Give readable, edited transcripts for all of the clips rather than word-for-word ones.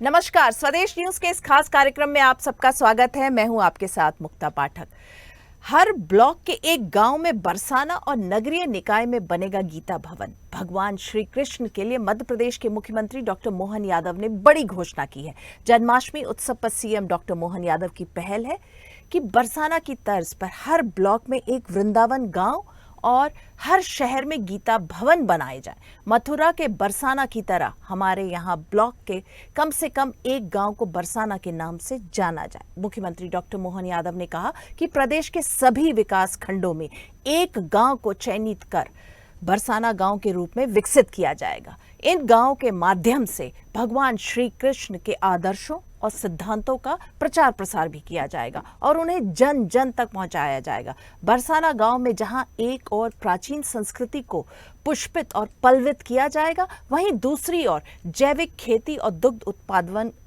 नमस्कार, स्वदेश न्यूज के इस खास कार्यक्रम में आप सबका स्वागत है। मैं हूं आपके साथ मुक्ता पाठक। हर ब्लॉक के एक गांव में बरसाना और नगरीय निकाय में बनेगा गीता भवन। भगवान श्री कृष्ण के लिए मध्य प्रदेश के मुख्यमंत्री डॉक्टर मोहन यादव ने बड़ी घोषणा की है। जन्माष्टमी उत्सव पर सीएम डॉक्टर मोहन यादव की पहल है कि बरसाना की तर्ज पर हर ब्लॉक में एक वृंदावन गांव और हर शहर में गीता भवन बनाए जाए। मथुरा के बरसाना की तरह हमारे यहाँ ब्लॉक के कम से कम एक गांव को बरसाना के नाम से जाना जाए। मुख्यमंत्री डॉक्टर मोहन यादव ने कहा कि प्रदेश के सभी विकास खंडों में एक गांव को चयनित कर बरसाना गांव के रूप में विकसित किया जाएगा। इन गांव के माध्यम से भगवान श्री कृष्ण के आदर्शों और सिद्धांतों का प्रचार प्रसार भी किया जाएगा और उन्हें जन जन तक पहुंचाया जाएगा। बरसाना गांव में जहां एक और प्राचीन संस्कृति को पुष्पित और पल्वित किया जाएगा, वहीं दूसरी ओर जैविक खेती और दुग्ध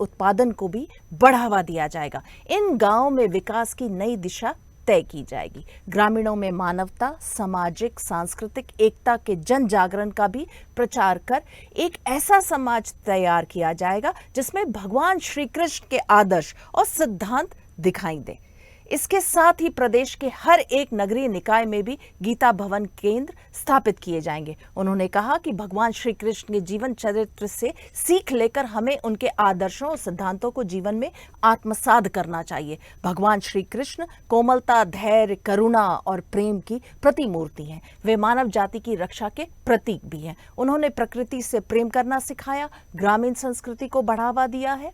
उत्पादन को भी बढ़ावा दिया जाएगा। इन गांवों में विकास की नई दिशा तय की जाएगी। ग्रामीणों में मानवता, सामाजिक, सांस्कृतिक एकता के जन जागरण का भी प्रचार कर एक ऐसा समाज तैयार किया जाएगा जिसमें भगवान श्री कृष्ण के आदर्श और सिद्धांत दिखाई दे। इसके साथ ही प्रदेश के हर एक नगरीय निकाय में भी गीता भवन केंद्र स्थापित किए जाएंगे। उन्होंने कहा कि भगवान श्री कृष्ण के जीवन चरित्र से सीख लेकर हमें उनके आदर्शों और सिद्धांतों को जीवन में आत्मसात करना चाहिए। भगवान श्री कृष्ण कोमलता, धैर्य, करुणा और प्रेम की प्रतिमूर्ति हैं। वे मानव जाति की रक्षा के प्रतीक भी हैं। उन्होंने प्रकृति से प्रेम करना सिखाया, ग्रामीण संस्कृति को बढ़ावा दिया है।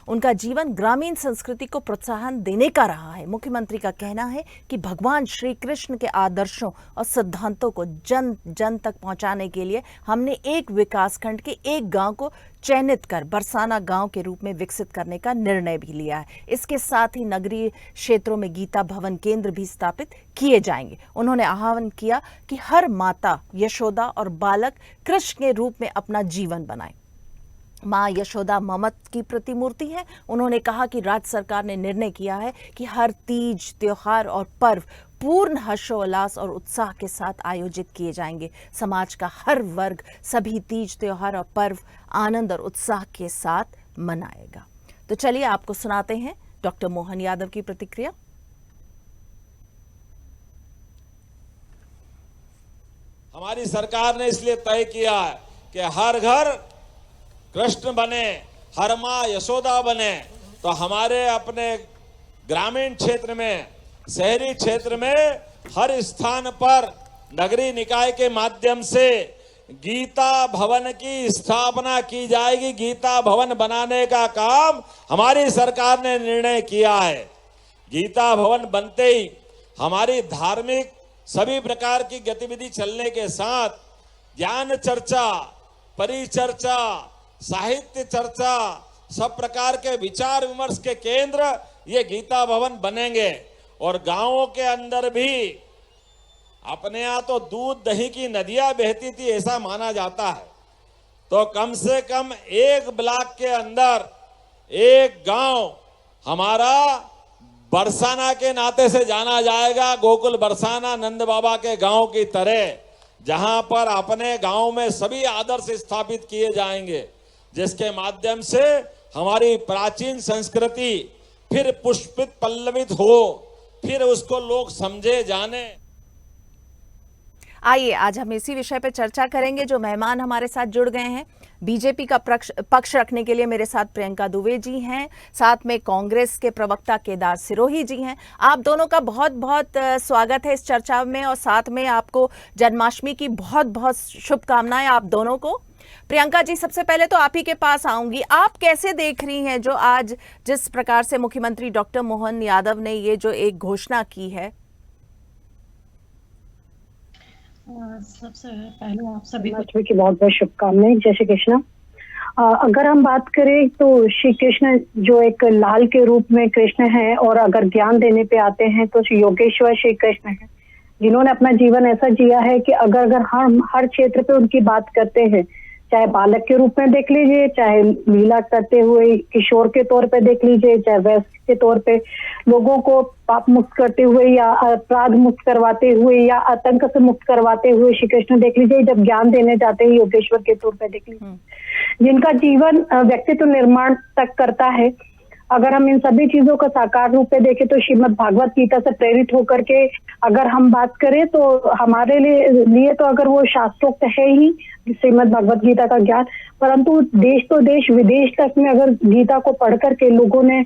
उनका जीवन ग्रामीण संस्कृति को प्रोत्साहन देने का रहा है। मुख्यमंत्री का कहना है कि भगवान श्री कृष्ण के आदर्शों और सिद्धांतों को जन जन तक पहुंचाने के लिए हमने एक विकासखंड के एक गांव को चयनित कर बरसाना गांव के रूप में विकसित करने का निर्णय भी लिया है। इसके साथ ही नगरीय क्षेत्रों में गीता भवन केंद्र भी स्थापित किए जाएंगे। उन्होंने आह्वान किया कि हर माता यशोदा और बालक कृष्ण के रूप में अपना जीवन बनाए। माँ यशोदा ममता की प्रतिमूर्ति है। उन्होंने कहा कि राज्य सरकार ने निर्णय किया है कि हर तीज, त्योहार और पर्व पूर्ण हर्षोल्लास और उत्साह के साथ आयोजित किए जाएंगे। समाज का हर वर्ग सभी तीज, त्योहार और पर्व आनंद और उत्साह के साथ मनाएगा। तो चलिए आपको सुनाते हैं डॉक्टर मोहन यादव की प्रतिक्रिया। हमारी सरकार ने इसलिए तय किया है कि हर घर कृष्ण बने, हर माँ यशोदा बने। तो हमारे अपने ग्रामीण क्षेत्र में, शहरी क्षेत्र में हर स्थान पर नगरीय निकाय के माध्यम से गीता भवन की स्थापना की जाएगी। गीता भवन बनाने का काम हमारी सरकार ने निर्णय किया है। गीता भवन बनते ही हमारी धार्मिक सभी प्रकार की गतिविधि चलने के साथ ज्ञान चर्चा, परिचर्चा, साहित्य चर्चा, सब प्रकार के विचार विमर्श के केंद्र ये गीता भवन बनेंगे। और गांवों के अंदर भी अपने यहाँ तो दूध दही की नदियां बहती थी ऐसा माना जाता है, तो कम से कम एक ब्लॉक के अंदर एक गांव हमारा बरसाना के नाते से जाना जाएगा। गोकुल बरसाना नंद बाबा के गांव की तरह, जहां पर अपने गांव में सभी आदर्श स्थापित किए जाएंगे, जिसके माध्यम से हमारी प्राचीन संस्कृति फिर पुष्पित पल्लवित हो, फिर उसको लोग समझे जाने। आइए आज हम इसी विषय पर चर्चा करेंगे। जो मेहमान हमारे साथ जुड़ गए हैं, बीजेपी का पक्ष रखने के लिए मेरे साथ प्रियंका दुबे जी हैं, साथ में कांग्रेस के प्रवक्ता केदार सिरोही जी हैं। आप दोनों का बहुत बहुत स्वागत है इस चर्चा में और साथ में आपको जन्माष्टमी की बहुत बहुत शुभकामनाएं आप दोनों को। प्रियंका जी, सबसे पहले तो आप ही के पास आऊंगी। आप कैसे देख रही हैं जो आज जिस प्रकार से मुख्यमंत्री डॉक्टर मोहन यादव ने ये जो एक घोषणा की है? सबसे पहले आप सभी को की बहुत बहुत शुभकामनाएं। जय श्री कृष्ण। अगर हम बात करें तो श्री कृष्ण जो एक लाल के रूप में कृष्ण है, और अगर ज्ञान देने पे आते हैं तो योगेश्वर श्री कृष्ण है, जिन्होंने अपना जीवन ऐसा जिया है कि अगर हम हर क्षेत्र पे उनकी बात करते हैं चाहे बालक के रूप में देख लीजिए, चाहे लीला करते हुए किशोर के तौर पे देख लीजिए, चाहे वयस्क के तौर पे लोगों को पाप मुक्त करते हुए या अपराध मुक्त करवाते हुए या आतंक से मुक्त करवाते हुए श्री कृष्ण देख लीजिए, जब ज्ञान देने जाते हैं योगेश्वर के तौर पे देख लीजिए, जिनका जीवन व्यक्तित्व निर्माण तक करता है। अगर हम इन सभी चीजों का साकार रूप में देखें तो श्रीमद् भागवत गीता से प्रेरित होकर के अगर हम बात करें तो हमारे लिए तो अगर वो शास्त्रोक्त है ही श्रीमद् भागवत गीता का ज्ञान, परंतु देश तो देश विदेश तक में अगर गीता को पढ़ करके लोगों ने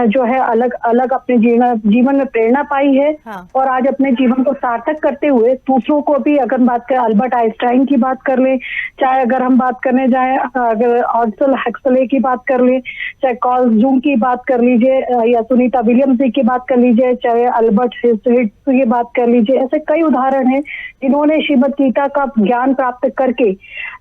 जो है अलग अलग अपने जीवन में प्रेरणा पाई है। हाँ। और आज अपने जीवन को सार्थक करते हुए दूसरों को भी, अगर बात करें अल्बर्ट आइंस्टाइन की बात कर ले, चाहे अगर हम बात करने जाए अगर ऑल्डस हक्सले की बात कर ले, चाहे कार्ल जूंग की बात कर लीजिए या सुनीता विलियम्स जी की बात कर लीजिए, चाहे अल्बर्ट हिट्स की बात कर लीजिए, ऐसे कई उदाहरण हैं जिन्होंने श्रीमद् गीता का ज्ञान प्राप्त करके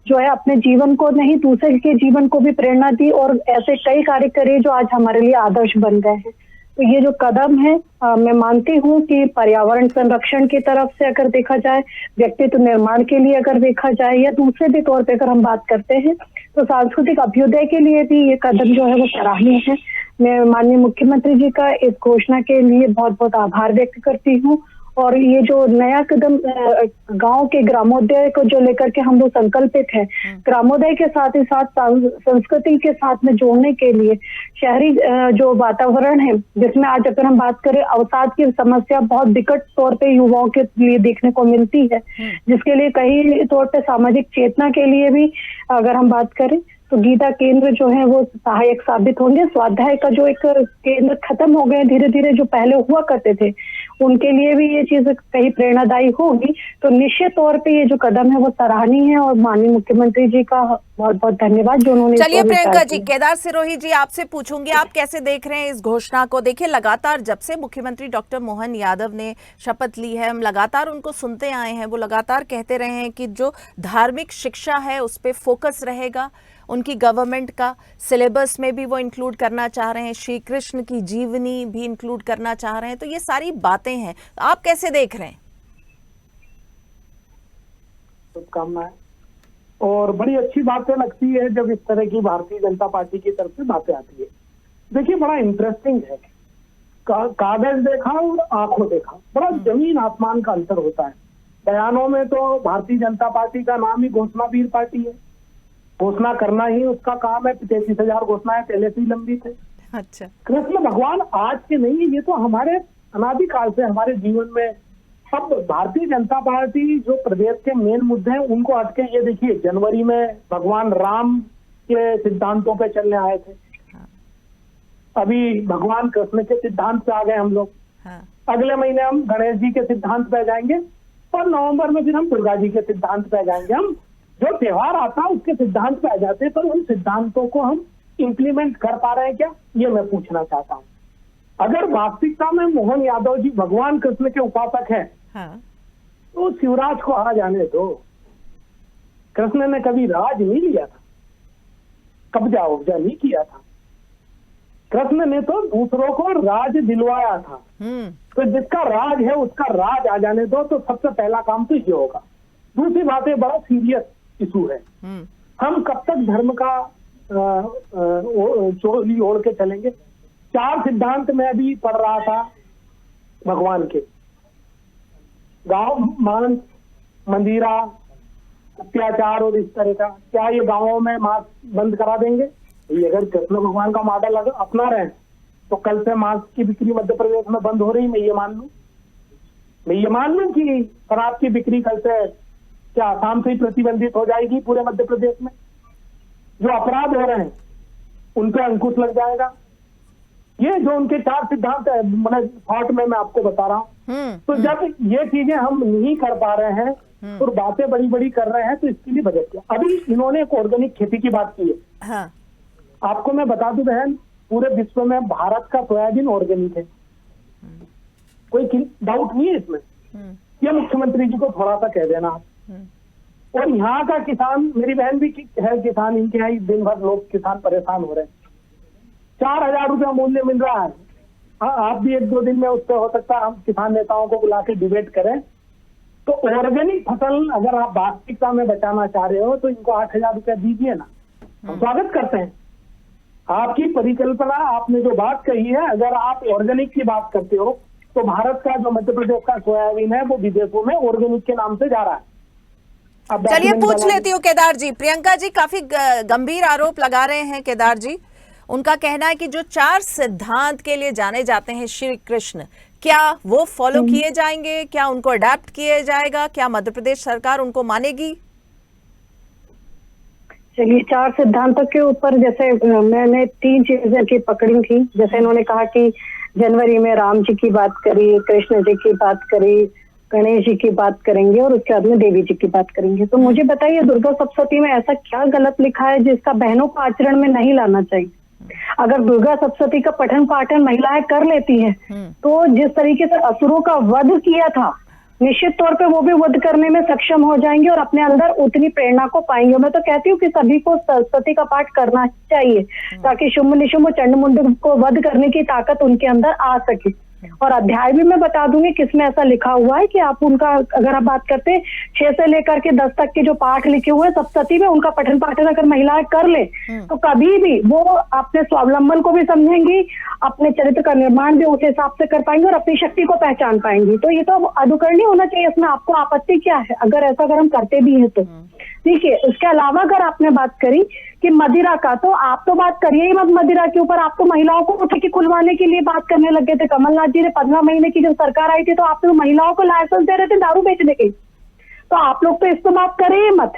जो है अपने जीवन को नहीं दूसरे के जीवन को भी प्रेरणा दी और ऐसे कई कार्य करे जो आज हमारे लिए आदर्श बन गए हैं। तो ये जो कदम है मैं मानती हूँ कि पर्यावरण संरक्षण की तरफ से अगर देखा जाए, व्यक्तित्व निर्माण के लिए अगर देखा जाए या दूसरे भी तौर पे अगर हम बात करते हैं तो सांस्कृतिक अभ्युदय के लिए भी ये कदम जो है वो सराहनीय है। मैं माननीय मुख्यमंत्री जी का इस घोषणा के लिए बहुत बहुत आभार व्यक्त करती हूँ। और ये जो नया कदम गांव के ग्रामोदय को जो लेकर के हम लोग संकल्पित हैं, ग्रामोदय के साथ ही साथ संस्कृति के साथ में जोड़ने के लिए शहरी जो वातावरण है, जिसमें आज अगर हम बात करें अवसाद की समस्या बहुत विकट तौर पे युवाओं के लिए देखने को मिलती है, जिसके लिए कई तौर पे सामाजिक चेतना के लिए भी अगर हम बात करें तो गीता केंद्र जो है वो सहायक साबित होंगे। स्वाध्याय का जो एक केंद्र खत्म हो गए धीरे धीरे जो पहले हुआ करते थे, उनके लिए भी ये चीज कहीं प्रेरणादायी होगी। तो निश्चित तौर पे ये जो कदम है वो सराहनीय है और माननीय मुख्यमंत्री जी का बहुत बहुत धन्यवाद जो उन्होंने। चलिए प्रियंका जी, केदार सिरोही जी आपसे पूछूंगी, आप कैसे देख रहे हैं इस घोषणा को? देखिए लगातार जब से मुख्यमंत्री डॉक्टर मोहन यादव ने शपथ ली है, हम लगातार उनको सुनते आए हैं, वो लगातार कहते रहे हैं कि जो धार्मिक शिक्षा है उस पर फोकस रहेगा, उनकी गवर्नमेंट का सिलेबस में भी वो इंक्लूड करना चाह रहे हैं, श्री कृष्ण की जीवनी भी इंक्लूड करना चाह रहे हैं। तो ये सारी बातें हैं, आप कैसे देख रहे हैं? शुभकामनाएं। और बड़ी अच्छी बातें लगती है जब इस तरह की भारतीय जनता पार्टी की तरफ से बातें आती है। देखिए बड़ा इंटरेस्टिंग है, कागज देखा और आंखों देखा, बड़ा जमीन आसमान का अंतर होता है। बयानों में तो भारतीय जनता पार्टी का नाम ही घोषणावीर पार्टी है, घोषणा करना ही उसका काम है। 33,000 घोषणाएं पहले से ही लंबी थे। अच्छा, कृष्ण भगवान आज के नहीं, ये तो हमारे अनादिकाल से हमारे जीवन में। अब भारतीय जनता पार्टी जो प्रदेश के मेन मुद्दे हैं उनको हटके, ये देखिए जनवरी में भगवान राम के सिद्धांतों पे चलने आए थे, अभी भगवान कृष्ण के सिद्धांत पे आ गए हम लोग। अगले महीने हम गणेश जी के सिद्धांत पे जाएंगे और नवंबर में फिर हम दुर्गा जी के सिद्धांत पे जाएंगे। हम जो त्योहार आता है उसके सिद्धांत पे आ जाते हैं, पर उन सिद्धांतों को हम इंप्लीमेंट कर पा रहे हैं क्या, ये मैं पूछना चाहता हूँ। अगर वास्तविकता में मोहन यादव जी भगवान कृष्ण के उपासक हैं, तो शिवराज को आ जाने दो। कृष्ण ने कभी राज नहीं लिया था, कब्जा उब्जा नहीं किया था। कृष्ण ने तो दूसरों को राज दिलवाया था। तो जिसका राज है उसका राज आ जाने दो। तो सबसे पहला काम तो ये होगा। दूसरी बात है, बड़ा सीरियस इशू है, हम कब तक धर्म का चोली ओढ़ के चलेंगे? 4 सिद्धांत में अभी पढ़ रहा था भगवान के, गांव मांस, मंदिरा, अत्याचार और इस तरह का। क्या ये गांवों में मांस बंद करा देंगे? ये अगर कृष्ण भगवान का मॉडल अपना रहे तो कल से मांस की बिक्री मध्य प्रदेश में बंद हो रही, मैं ये मान लूं कि शराब की बिक्री कल से क्या आसाम से ही प्रतिबंधित हो जाएगी पूरे मध्य प्रदेश में। जो अपराध हो रहे हैं उन पे अंकुश लग जाएगा। ये जो उनके 4 सिद्धांत है, मैंने थॉट में मैं आपको बता रहा हूँ। तो जब ये चीजें हम नहीं कर पा रहे हैं और बातें बड़ी बड़ी कर रहे हैं, तो इसके लिए बजट क्या? अभी इन्होंने एक ऑर्गेनिक खेती की बात की है। हाँ। आपको मैं बता दूं बहन, पूरे विश्व में भारत का सोयाबीन ऑर्गेनिक है, कोई डाउट नहीं है इसमें। ये मुख्यमंत्री जी को थोड़ा सा कह देना आप। और यहाँ का किसान, मेरी बहन भी है किसान, इनके यहाँ दिन भर लोग किसान परेशान हो रहे हैं। 4,000 रुपया मूल्य मिल रहा है। हाँ, आप भी 1-2 दिन में उस पर हो सकता है हम किसान नेताओं को बुला के डिबेट करें। तो ऑर्गेनिक फसल अगर आप वास्तविकता में बचाना चाह रहे हो तो इनको 8,000 रुपया दीजिए ना, हम स्वागत करते हैं आपकी परिकल्पना। आपने जो बात कही है, अगर आप ऑर्गेनिक की बात करते हो तो भारत का जो मध्य प्रदेश का सोयाबीन है वो विदेशों में ऑर्गेनिक के नाम से जा रहा है। अब चलिए डॉक्यूमेंट पूछ बना लेती हूँ केदार जी। प्रियंका जी काफी गंभीर आरोप लगा रहे हैं केदार जी। उनका कहना है कि जो 4 सिद्धांत के लिए जाने जाते हैं श्री कृष्ण, क्या वो फॉलो किए जाएंगे? क्या उनको अडेप्ट किया जाएगा? क्या मध्य प्रदेश सरकार उनको मानेगी? चलिए, 4 सिद्धांतों के ऊपर जैसे मैंने 3 चीजें की पकड़ी थी। जैसे इन्होंने कहा कि जनवरी में राम जी की बात करी, कृष्ण जी की बात करी, गणेश जी की बात करेंगे और उसके बाद में देवी जी की बात करेंगे। तो मुझे बताइए, दुर्गा सप्तशती में ऐसा क्या गलत लिखा है जिसका बहनों को आचरण में नहीं लाना चाहिए? अगर दुर्गा सप्तशती का पठन पाठन महिलाएं कर लेती हैं तो जिस तरीके से असुरों का वध किया था, निश्चित तौर पे वो भी वध करने में सक्षम हो जाएंगे और अपने अंदर उतनी प्रेरणा को पाएंगे। मैं तो कहती हूँ कि सभी को सरस्वती का पाठ करना चाहिए ताकि शुंभ निशुंभ चंड मुंड को वध करने की ताकत उनके अंदर आ सके। और अध्याय भी मैं बता दूंगी किसमें ऐसा लिखा हुआ है कि आप उनका, अगर आप बात करते हैं 6 से लेकर के 10 तक के जो पाठ लिखे हुए हैं सप्तशती में, उनका पठन पाठन अगर महिलाएं कर ले तो कभी भी वो अपने स्वावलंबन को भी समझेंगी, अपने चरित्र का निर्माण भी उस हिसाब से कर पाएंगे और अपनी शक्ति को पहचान पाएंगी। तो ये तो अनुकरणीय होना चाहिए, इसमें आपको आपत्ति क्या है अगर हम करते भी हैं तो? ठीक है। इसके अलावा अगर आपने बात करी कि मदिरा का, तो आप तो बात करिए ही मत मदिरा के ऊपर। आप तो महिलाओं को ठेके खुलवाने के लिए बात करने लगे थे। कमलनाथ जी ने 15 महीने की जब सरकार आई थी तो आप तो महिलाओं को लाइसेंस दे रहे थे दारू बेचने के। तो आप लोग तो इस पर बात करें ही मत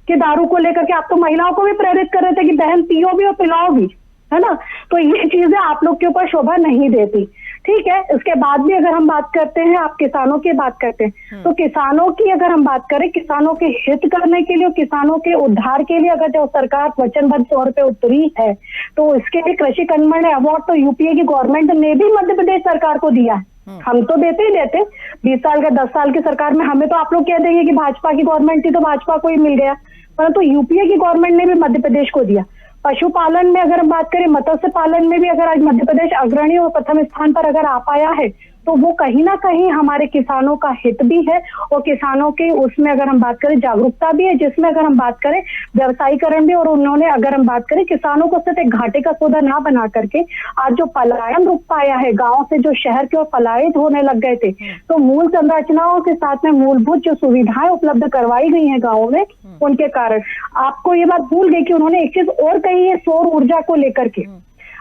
कि दारू को लेकर के आप तो महिलाओं को भी प्रेरित कर रहे थे कि बहन पियो भी और पिलाओ भी, है ना। तो ये चीजें आप लोग के ऊपर शोभा नहीं देती। ठीक है। इसके बाद भी अगर हम बात करते हैं, आप किसानों की बात करते हैं तो किसानों की अगर हम बात करें, किसानों के हित करने के लिए, किसानों के उद्धार के लिए अगर जो सरकार वचनबद्ध तौर पे उतरी है तो इसके लिए कृषि कन्मण अवार्ड तो यूपीए की गवर्नमेंट ने भी मध्य प्रदेश सरकार को दिया है। हम तो देते ही देते, 20 साल का 10 साल की सरकार में हमें तो आप लोग कह देंगे कि भाजपा की गवर्नमेंट थी तो भाजपा को ही मिल गया, परंतु यूपीए की गवर्नमेंट ने भी मध्य प्रदेश को दिया। पशुपालन में अगर हम बात करें, मत्स्य पालन में भी अगर आज मध्य प्रदेश अग्रणी और प्रथम स्थान पर अगर आ पाया है तो वो कहीं ना कहीं हमारे किसानों का हित भी है और किसानों के उसमें अगर हम बात करें जागरूकता भी है, जिसमें अगर हम बात करें व्यवसायीकरण भी। और उन्होंने अगर हम बात करें किसानों को सिर्फ एक घाटे का सौदा ना बना करके आज जो पलायन रुक पाया है, गांव से जो शहर की ओर पलायित होने लग गए थे, तो मूल संरचनाओं के साथ में मूलभूत जो सुविधाएं उपलब्ध करवाई गई है गाँव में, उनके कारण आपको ये बात भूल गई कि उन्होंने एक चीज और कही है सौर ऊर्जा को लेकर के।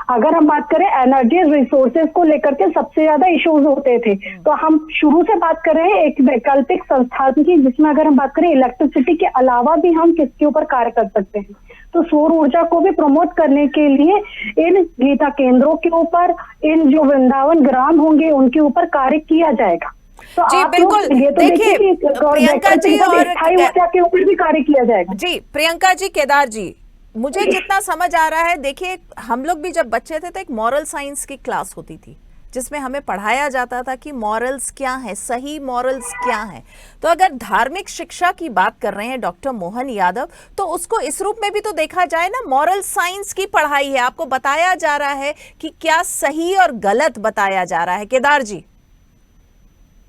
अगर हम बात करें एनर्जी रिसोर्सेज को लेकर के सबसे ज्यादा इश्यूज होते थे, तो हम शुरू से बात कर रहे हैं एक वैकल्पिक संस्थान की, जिसमें अगर हम बात करें इलेक्ट्रिसिटी के अलावा भी हम किसके ऊपर कार्य कर सकते हैं। तो सौर ऊर्जा को भी प्रमोट करने के लिए इन गीता केंद्रों के ऊपर, इन जो वृंदावन ग्राम होंगे उनके ऊपर कार्य किया जाएगा। तो जी आप बिल्कुल। ये तो देखिए प्रियंका जी और स्थायी ऊर्जा के ऊपर भी कार्य किया जाएगा। जी प्रियंका जी, केदार जी, मुझे जितना समझ आ रहा है, देखिए हम लोग भी जब बच्चे थे तो एक मॉरल साइंस की क्लास होती थी जिसमें हमें पढ़ाया जाता था कि मॉरल्स क्या है, सही मॉरल्स क्या है। तो अगर धार्मिक शिक्षा की बात कर रहे हैं डॉक्टर मोहन यादव, तो उसको इस रूप में भी तो देखा जाए ना, मॉरल साइंस की पढ़ाई है, आपको बताया जा रहा है कि क्या सही और गलत बताया जा रहा है। केदार जी,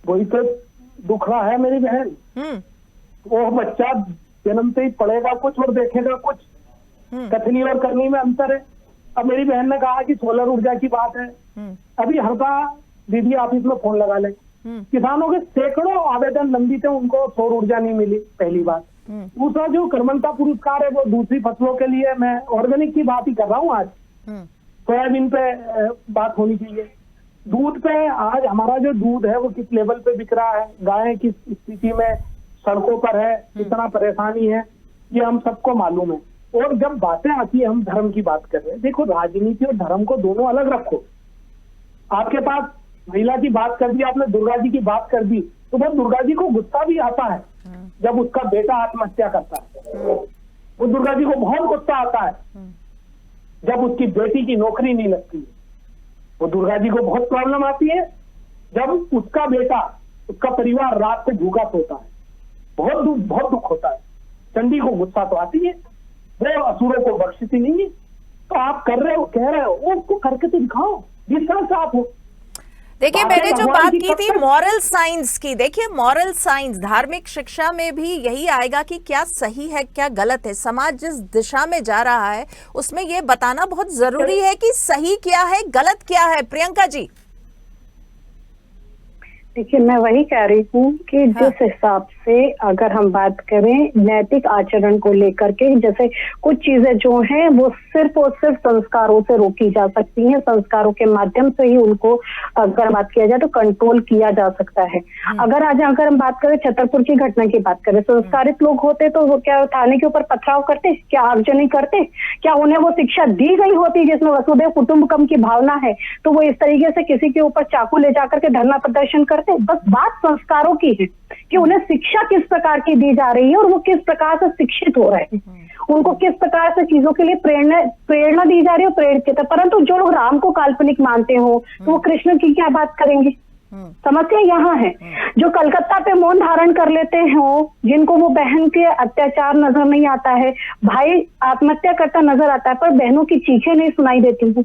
वही तो दुख रहा है मेरी बहन। वो बच्चा जन्मते ही पढ़ेगा कुछ और देखेगा कुछ, कथनी और करनी में अंतर है। अब मेरी बहन ने कहा कि सोलर ऊर्जा की बात है, अभी हल्का दीदी ऑफिस में फोन लगा ले, किसानों के सैकड़ों आवेदन लंबित है, उनको सौर ऊर्जा नहीं मिली, पहली बात। दूसरा जो कर्मणता पुरस्कार है वो दूसरी फसलों के लिए, मैं ऑर्गेनिक की बात ही कर रहा हूँ आज, सोयाबीन पे बात होनी चाहिए। दूध पे आज हमारा जो दूध है वो किस लेवल पे बिक रहा है, गायें किस स्थिति में सड़कों पर है, कितना परेशानी है, ये हम सबको मालूम है। और जब बातें आती है, हम धर्म की बात कर रहे हैं, देखो राजनीति और धर्म को दोनों अलग रखो। आपके पास महिला की बात कर दी आपने, दुर्गा जी की बात कर दी, तो वो दुर्गा जी को गुस्सा भी आता है जब उसका बेटा आत्महत्या करता है। वो दुर्गा जी को बहुत गुस्सा आता है जब उसकी बेटी की नौकरी नहीं लगती है। वो दुर्गा जी को बहुत प्रॉब्लम आती है जब उसका बेटा, उसका परिवार रात को भूखा सोता है। बहुत दुख होता है। चंडी को गुस्सा तो आती है, वो असुरों को बख्शती नहीं है। तो आप कर रहे हो, कह रहे हो, वो उसको करके तो दिखाओ, जिस तरह से आप हो। देखिए, बातें मैंने जो भगवान बात की की कब थी तक- मॉरल साइंस की, देखिए मॉरल साइंस धार्मिक शिक्षा में भी यही आएगा कि क्या सही है क्या गलत है। समाज जिस दिशा में जा रहा है उसमें यह बताना बहुत जरूरी है कि सही क्या है गलत क्या है। प्रियंका जी। देखिए, मैं वही कह रही हूँ कि हाँ। जिस हिसाब से अगर हम बात करें नैतिक आचरण को लेकर के, जैसे कुछ चीजें जो हैं वो सिर्फ और सिर्फ संस्कारों से रोकी जा सकती हैं, संस्कारों के माध्यम से ही उनको अगर बात किया जाए तो कंट्रोल किया जा सकता है। अगर हम बात करें छतरपुर की घटना की बात करें, संस्कारित लोग होते तो वो क्या थाने के ऊपर पथराव करते, क्या आगजनी करते, क्या उन्हें वो शिक्षा दी गई होती जिसमें वसुधैव कुटुंबकम की भावना है तो वो इस तरीके से किसी के ऊपर चाकू ले जाकर के धरना प्रदर्शन करते। बस बात संस्कारों की है कि उन्हें शिक्षा किस प्रकार की दी जा रही है और वो किस प्रकार से शिक्षित हो रहे हैं, उनको किस प्रकार से चीजों के लिए प्रेरणा दी जा रही है, प्रेरित। परंतु जो लोग राम को काल्पनिक मानते हो तो वो कृष्ण की क्या बात करेंगे। समस्या यहाँ है, जो कलकत्ता पे मौन धारण कर लेते हो, जिनको वो बहन के अत्याचार नजर नहीं आता है, भाई आत्महत्या करता नजर आता है पर बहनों की चीखें नहीं सुनाई देती हैं।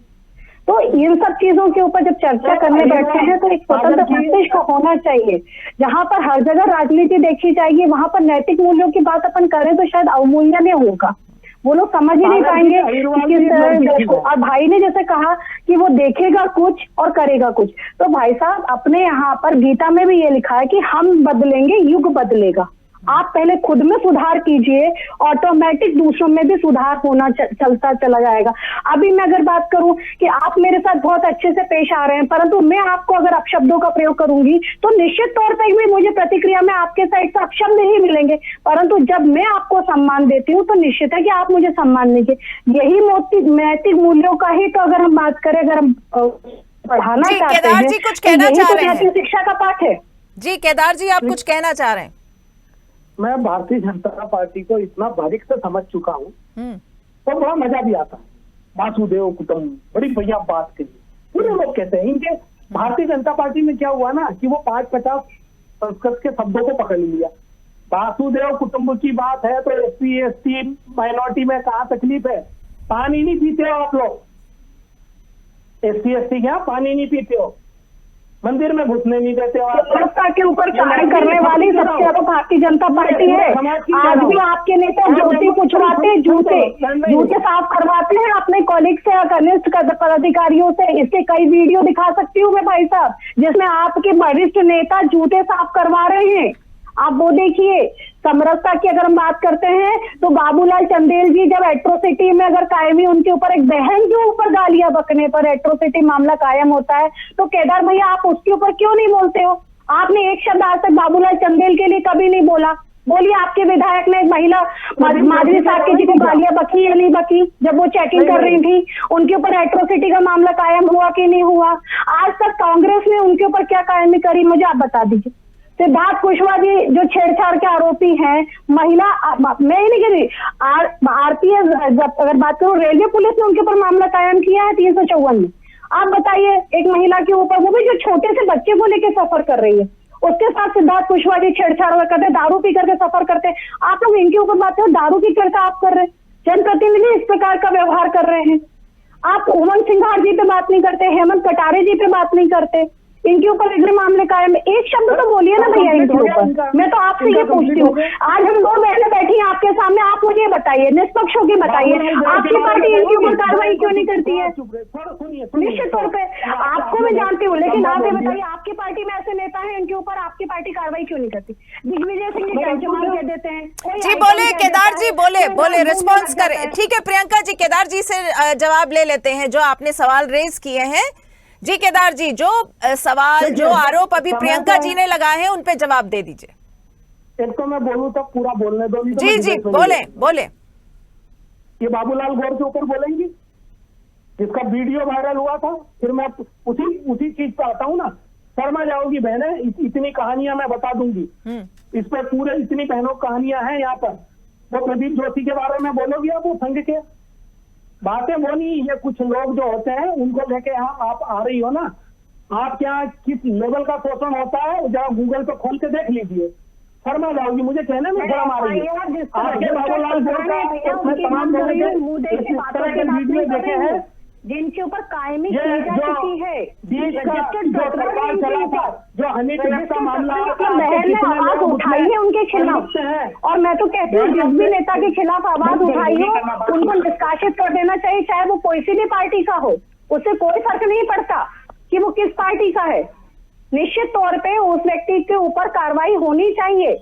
तो इन सब चीजों के ऊपर जब चर्चा करने बैठते हैं तो एक स्वतंत्र मस्तिष्क होना चाहिए, जहां पर हर जगह राजनीति देखी जाएगी, वहां पर नैतिक मूल्यों की बात अपन करें तो शायद अवमूल्यनीय होगा, वो लोग समझ ही नहीं पाएंगे कि किस तरह देश को। और भाई ने जैसे कहा कि वो देखेगा कुछ और करेगा कुछ, तो भाई साहब अपने यहाँ पर गीता में भी ये लिखा है कि हम बदलेंगे युग बदलेगा। आप पहले खुद में सुधार कीजिए, ऑटोमेटिक दूसरों में भी सुधार होना चलता चला जाएगा। अभी मैं अगर बात करूं कि आप मेरे साथ बहुत अच्छे से पेश आ रहे हैं, परंतु मैं आपको अगर अपशब्दों का प्रयोग करूंगी तो निश्चित तौर पर भी मुझे प्रतिक्रिया में आपके साइड से अपशब्द ही मिलेंगे, परंतु जब मैं आपको सम्मान देती हूँ तो निश्चित है कि आप मुझे सम्मान दीजिए। यही नैतिक मूल्यों का ही तो अगर हम बात करें, अगर हम पढ़ाना चाहते हैं, केदार जी कुछ कहना चाह रहे हैं। शिक्षा का पाठ है। जी केदार जी, आप कुछ कहना चाह रहे हैं। मैं भारतीय जनता पार्टी को इतना बारीक से समझ चुका हूँ तो बड़ा मजा भी आता है। वासुदेव कुटुंब बड़ी बढ़िया बात कही, पूरे लोग कहते हैं। इनके भारतीय जनता पार्टी में क्या हुआ ना कि वो 5-50 संस्कृत के शब्दों को पकड़ लिया। वासुदेव कुटुंब की बात है तो एससी एसटी माइनॉरिटी में कहाँ तकलीफ है? पानी नहीं पीते हो आप लोग, एससी एसटी क्या पानी नहीं पीते हो, मंदिर में घुसने नहीं देते हो। व्यवस्था के ऊपर कार्य करने वाली सबसे ज्यादा भारतीय जनता पार्टी है। आज भी आपके नेता ज्योति पुछवाते, जूते साफ करवाते हैं अपने कॉलीग से या कनिष्ठ पदाधिकारियों से। इसके कई वीडियो दिखा सकती हूँ मैं भाई साहब, जिसमें आपके वरिष्ठ नेता जूते साफ करवा रहे हैं, आप वो देखिए। समरसता की अगर हम बात करते हैं तो बाबूलाल चंदेल जी जब एट्रोसिटी में अगर कायमी उनके ऊपर एक बहन के ऊपर गालियां बकने पर एट्रोसिटी मामला कायम होता है तो केदार भैया आप उसके ऊपर क्यों नहीं बोलते हो? आपने एक शब्द आज तक बाबूलाल चंदेल के लिए कभी नहीं बोला। बोलिए, आपके विधायक ने एक महिला माधुरी साहब जी को गालियां बकी या नहीं बकी जब वो चेकिंग कर रही थी? उनके ऊपर एट्रोसिटी का मामला कायम हुआ कि नहीं हुआ? आज तक कांग्रेस ने उनके ऊपर क्या कायमी करी, मुझे आप बता दीजिए। सिद्धार्थ कुशवाहा जी जो छेड़छाड़ के आरोपी हैं, महिला, मैं ही नहीं कह रही, आरपीएस अगर बात करूं, रेलवे पुलिस ने उनके ऊपर मामला कायम किया है 354 में। आप बताइए, एक महिला के ऊपर, वो भी जो छोटे से बच्चे को लेकर सफर कर रही है, उसके साथ सिद्धार्थ कुशवाहा जी छेड़छाड़ करते, दारू पी करके सफर करते। आप लोग इनके ऊपर बात करो, दारू की चर्चा आप कर रहे हैं, जनप्रतिनिधि इस प्रकार का व्यवहार कर रहे हैं। आप उमंग सिंघार जी पे बात नहीं करते, हेमंत कटारे जी पे बात नहीं करते, इनके ऊपर इतने मामले कायम। एक शब्द तो बोलिए ना भैया इनके ऊपर। मैं तो आपसे ये पूछती हूँ, आज हम 2 बहनें बैठी हैं आपके सामने, आप मुझे बताइए, निष्पक्ष होकर बताइए, आपकी पार्टी इनके ऊपर कार्रवाई क्यों नहीं करती है? निश्चित तौर पे आपको मैं जानती हूँ, लेकिन आप ये बताइए, आपकी पार्टी में ऐसे नेता हैं इनके ऊपर, आपकी पार्टी कार्रवाई क्यों नहीं करती? दिग्विजय सिंह जी कैंचमार कह देते हैं। जी बोले केदार जी, बोले रिस्पॉन्स करें। ठीक है प्रियंका जी, केदार जी से जवाब ले लेते हैं जो आपने सवाल रेज किए हैं। जी केदार जी, जो सवाल, जो आरोप अभी प्रियंका जी ने लगाए हैं उन पे जवाब दे दीजिए। एक तो मैं बोलूं तो पूरा बोलने दो। जी बोले। ये बाबूलाल गौर के ऊपर बोलेंगी जिसका वीडियो वायरल हुआ था, फिर मैं उसी चीज पे आता हूँ ना। शर्मा जाओगी बहनें, इतनी कहानियां मैं बता दूंगी इस पर, पूरे इतनी बहनों कहानियां हैं यहाँ पर। वो प्रदीप जोशी के बारे में बोलोगी आप, वो संघ के बातें वो नहीं, ये कुछ लोग जो होते हैं उनको लेके आप आ रही हो ना। आप क्या किस लेवल का शोषण होता है जरा गूगल पे खोल के देख लीजिए, शर्मा जाओगी। मुझे कहने में शर्म आ रही है। आपके बाबूलाल गौर का तमाम लोगों के इस तरह के वीडियो देखे हैं जिनके ऊपर कायमी ये की जा जो चुकी है, बीच का रजिस्टर्ड जो प्रकरण सरकार है चला इनके था, ऊपर। जो हनी ट्रैप का मामला बहन ने आवाज उठाई है उनके खिलाफ, और मैं तो कहती हूँ जिस भी नेता के खिलाफ आवाज उठाई हो उनको निष्कासित कर देना चाहिए, चाहे वो कोई सी भी पार्टी का हो, उससे कोई फर्क नहीं पड़ता कि वो किस पार्टी का है। निश्चित तौर पे उस व्यक्ति के ऊपर कार्रवाई होनी चाहिए,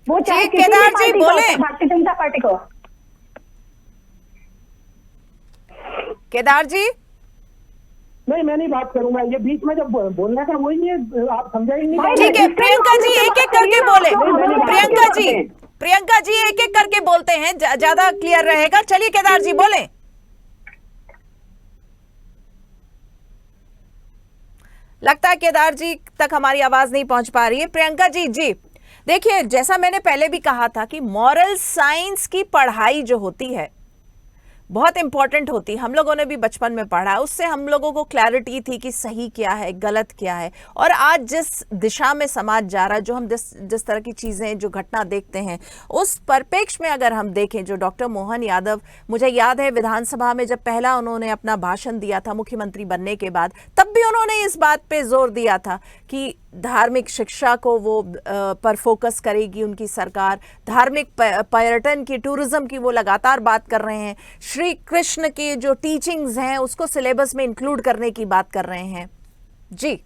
वो चाहे किसी भी केदार जी पार्टी का हो, बोले। भारतीय जनता पार्टी को। केदार जी नहीं, मैं नहीं बात करूंगा, ये बीच में जब बोलना था वही नहीं, आप समझा ही नहीं। ठीक है, प्रियंका जी एक एक करके बोले। प्रियंका जी एक एक करके बोलते हैं, ज्यादा क्लियर रहेगा। चलिए केदार जी बोले। लगता है केदार जी तक हमारी आवाज नहीं पहुंच पा रही है। प्रियंका जी जी देखिए, जैसा मैंने पहले भी कहा था कि मॉरल साइंस की पढ़ाई जो होती है बहुत इंपॉर्टेंट होती है। हम लोगों ने भी बचपन में पढ़ा, उससे हम लोगों को क्लैरिटी थी कि सही क्या है, गलत क्या है। और आज जिस दिशा में समाज जा रहा है, जो हम जिस तरह की चीज़ें, जो घटना देखते हैं, उस परिप्रेक्ष्य में अगर हम देखें, जो डॉक्टर मोहन यादव, मुझे याद है विधानसभा में जब पहला उन्होंने अपना भाषण दिया था मुख्यमंत्री बनने के बाद, तब भी उन्होंने इस बात पे जोर दिया था कि धार्मिक शिक्षा को वो पर फोकस करेगी उनकी सरकार। धार्मिक पर्यटन की, टूरिज्म की वो लगातार बात कर रहे हैं। श्री कृष्ण की जो टीचिंग्स हैं उसको सिलेबस में इंक्लूड करने की बात कर रहे हैं। जी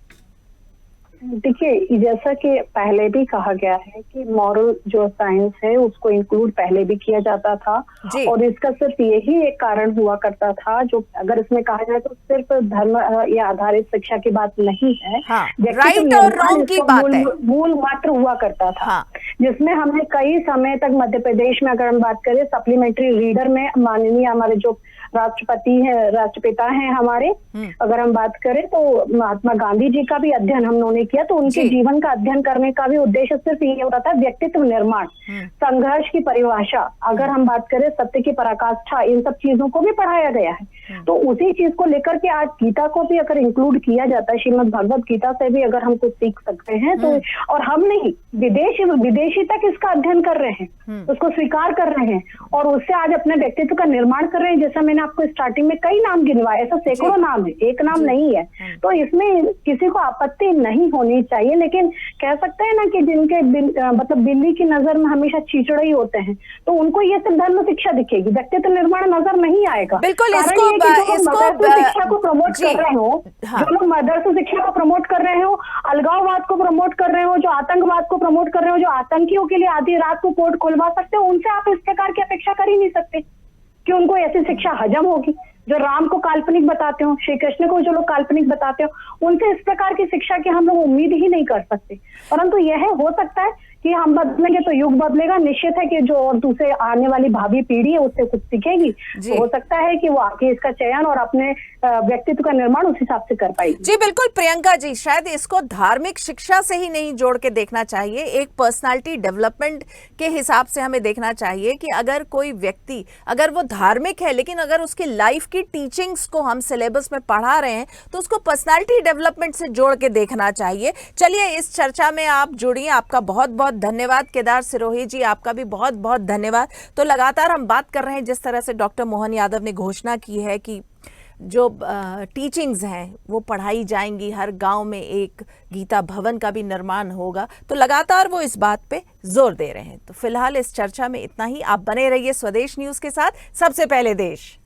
देखिए, जैसा कि पहले भी कहा गया है कि मॉरल जो साइंस है उसको इंक्लूड पहले भी किया जाता था, और इसका सिर्फ यही एक कारण हुआ करता था, जो अगर इसमें कहा जाए तो सिर्फ धर्म या आधारित शिक्षा की बात नहीं है। हाँ, राइट और रॉन्ग की बात है, मूल मात्र हुआ करता था। हाँ। जिसमें हमने कई समय तक मध्य प्रदेश में अगर हम बात करें, सप्लीमेंट्री रीडर में माननीय हमारे जो राष्ट्रपति हैं, राष्ट्रपिता हैं हमारे, अगर हम बात करें तो महात्मा गांधी जी का भी अध्ययन हम लोगों ने किया, तो उनके जीवन का अध्ययन करने का भी उद्देश्य सिर्फ ये होता था, व्यक्तित्व निर्माण, संघर्ष की परिभाषा, अगर हम बात करें सत्य की पराकाष्ठा, इन सब चीजों को भी पढ़ाया गया है। तो उसी चीज को लेकर के आज गीता को भी अगर इंक्लूड किया जाता है, श्रीमद् भगवत गीता से भी अगर हम कुछ सीख सकते हैं तो, और हम नहीं, विदेशी तक इसका अध्ययन कर रहे हैं, उसको स्वीकार कर रहे हैं, और उससे आज अपने व्यक्तित्व का निर्माण कर रहे हैं। जैसा मैंने आपको स्टार्टिंग में कई नाम गिनवाए, ऐसा सैकड़ों नाम है, एक नाम नहीं है। तो इसमें किसी को आपत्ति नहीं होनी चाहिए, लेकिन कह सकते हैं ना कि जिनके मतलब बिल्ली की नजर में हमेशा चीचड़ ही होते हैं, तो उनको ये सिर्फ धर्म शिक्षा दिखेगी, व्यक्तित्व निर्माण नजर नहीं आएगा। बिल्कुल, इसको शिक्षा को प्रमोट कर रहे हो, जो लोग मदरसा शिक्षा को प्रमोट कर रहे हो, अलगाववाद को प्रमोट कर रहे हो, जो आतंकवाद को प्रमोट कर रहे हो, जो आतंकियों के लिए आधी रात को कोर्ट खुलवा सकते हो, उनसे आप इस प्रकार की अपेक्षा कर ही नहीं सकते कि उनको ऐसी शिक्षा हजम होगी। जो राम को काल्पनिक बताते हो, श्री कृष्ण को जो लोग काल्पनिक बताते हो, उनसे इस प्रकार की शिक्षा की हम लोग उम्मीद ही नहीं कर सकते। परंतु यह हो सकता है कि हम बदलेंगे तो युग बदलेगा। निश्चित है कि जो और दूसरे आने वाली भावी पीढ़ी है उससे कुछ सीखेगी, तो हो सकता है कि वो आगे इसका चयन और अपने व्यक्तित्व का निर्माण उस हिसाब से कर पाएगी। जी बिल्कुल प्रियंका जी, शायद इसको धार्मिक शिक्षा से ही नहीं जोड़ के देखना चाहिए, एक पर्सनालिटी डेवलपमेंट के हिसाब से हमें देखना चाहिए कि अगर कोई व्यक्ति, अगर वो धार्मिक है लेकिन अगर उसकी लाइफ की टीचिंग्स को हम सिलेबस में पढ़ा रहे हैं तो उसको पर्सनालिटी डेवलपमेंट से जोड़ के देखना चाहिए। चलिए, इस चर्चा में आप जुड़िए, आपका बहुत बहुत धन्यवाद। केदार सिरोही जी, आपका भी बहुत बहुत धन्यवाद। तो लगातार हम बात कर रहे हैं जिस तरह से डॉक्टर मोहन यादव ने घोषणा की है कि जो टीचिंग्स हैं वो पढ़ाई जाएंगी, हर गांव में एक गीता भवन का भी निर्माण होगा, तो लगातार वो इस बात पे जोर दे रहे हैं। तो फिलहाल इस चर्चा में इतना ही। आप बने रहिए स्वदेश न्यूज के साथ, सबसे पहले देश।